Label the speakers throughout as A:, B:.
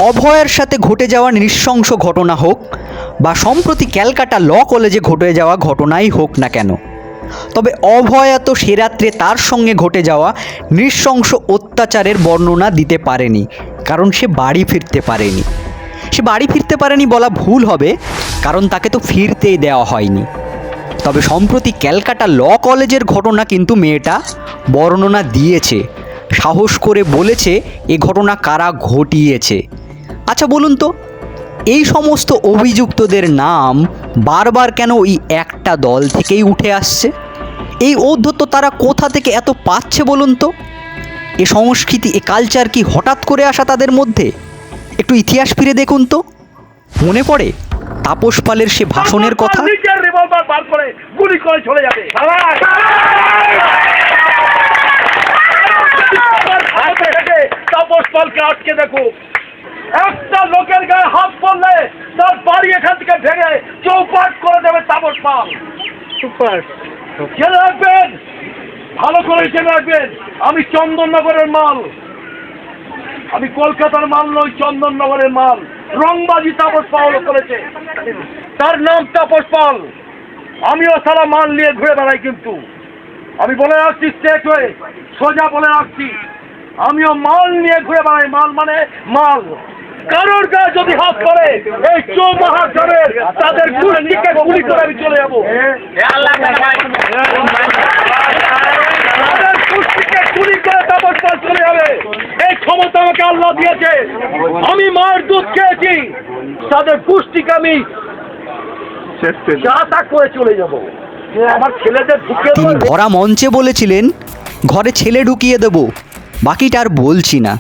A: অভয়ের সাথে ঘটে যাওয়া নৃশংস ঘটনা হোক বা সম্প্রতি ক্যালকাটা ল কলেজে ঘটে যাওয়া ঘটনাই হোক না কেন, তবে অভয়া তো সে রাত্রে তার সঙ্গে ঘটে যাওয়া নৃশংস অত্যাচারের বর্ণনা দিতে পারেনি, কারণ সে বাড়ি ফিরতে পারেনি। সে বাড়ি ফিরতে পারেনি বলা ভুল হবে, কারণ তাকে তো ফিরতেই দেওয়া হয়নি। তবে সম্প্রতি ক্যালকাটা ল কলেজের ঘটনা কিন্তু মেয়েটা বর্ণনা দিয়েছে, সাহস করে বলেছে এ ঘটনা কারা ঘটিয়েছে। আচ্ছা বলুন তো, এই সমস্ত অভিযুক্তদের নাম বারবার কেন ওই একটা দল থেকেই উঠে আসছে? এই ঔদ্ধত্য তারা কোথা থেকে এত পাচ্ছে বলুন তো? এ সংস্কৃতি, এ কালচার কি হঠাৎ করে আসা তাদের মধ্যে? একটু ইতিহাস ফিরে দেখুন তো, মনে পড়ে তাপস পালের সে ভাষণের কথা।
B: রিভলভার বার করে গুলি করে চলে যাবে। তাপস পালকে আটকে দেখো, একটা লোকের গায়ে হাত পড়লে তার বাড়ি এখান থেকে ভেঙে চৌপাট করে দেবে তাপস পাল। জেনে রাখবেন, ভালো করে জেনে রাখবেন, আমি চন্দননগরের মাল, আমি কলকাতার মাল নই, চন্দননগরের মাল। রংবাজি তাপস পাল করেছে, তার নাম তাপস পাল। আমিও সারা মাল নিয়ে ঘুরে বেড়াই, কিন্তু আমি বলে রাখছি, স্টেট হয়ে সোজা বলে রাখছি, আমিও মাল নিয়ে ঘুরে বেড়াই। মাল মানে মাল। কারোর গায়ে যদি হাত করে এই চৌমাহা ধরে তাদের গোষ্ঠীকে গুলি করে আমি চলে যাবো। তাদের গোষ্ঠীকে গুলি করে তাপস পাল চলে যাবে। এই ক্ষমতা আমাকে আল্লাহ দিয়েছে, আমি মায়ের দুধ খেয়েছি, তাদের গোষ্ঠীকে আমি যা তা করে চলে যাবো। আমার ছেলেদের
A: তিনি ভরা মঞ্চে বলেছিলেন ঘরে ছেলে ঢুকিয়ে দেব। বাকিটা আর বলছি না,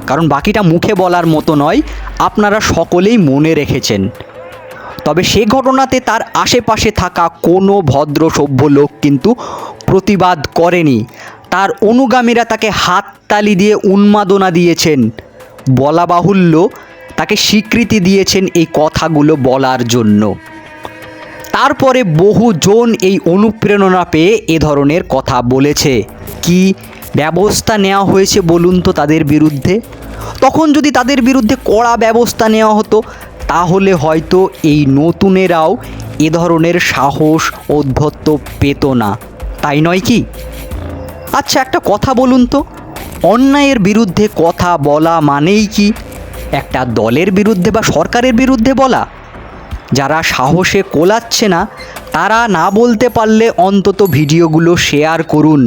A: কারণ বাকিটা মুখে বলার মতো নয়, আপনারা সকলেই মনে রেখেছেন। তবে সে ঘটনাতে তার আশেপাশে থাকা কোনো ভদ্র সভ্য লোক কিন্তু প্রতিবাদ করেনি। তার অনুগামীরা তাকে হাততালি দিয়ে উন্মাদনা দিয়েছেন। বলা বাহুল্য, তাকে স্বীকৃতি দিয়েছেন এই কথাগুলো বলার জন্য। তারপরে বহুজন এই অনুপ্রেরণা পেয়ে এ ধরনের কথা বলেছে। কি ব্যবস্থা নেওয়া হয়েছে বলুন তো তাদের বিরুদ্ধে? তখন যদি তাদের বিরুদ্ধে কড়া ব্যবস্থা নেওয়া হতো, তাহলে হয়তো এই নতুনেরাও এ ধরনের সাহস ঔদ্ধত্য পেত না, তাই নয় কি? আচ্ছা একটা কথা বলুন তো, অন্যায়ের বিরুদ্ধে কথা বলা মানেই কি একটা দলের বিরুদ্ধে বা সরকারের বিরুদ্ধে বলা? যারা সাহসে কোলাচ্ছে না, তারা না বলতে পারলে অন্তত ভিডিওগুলো শেয়ার করুন।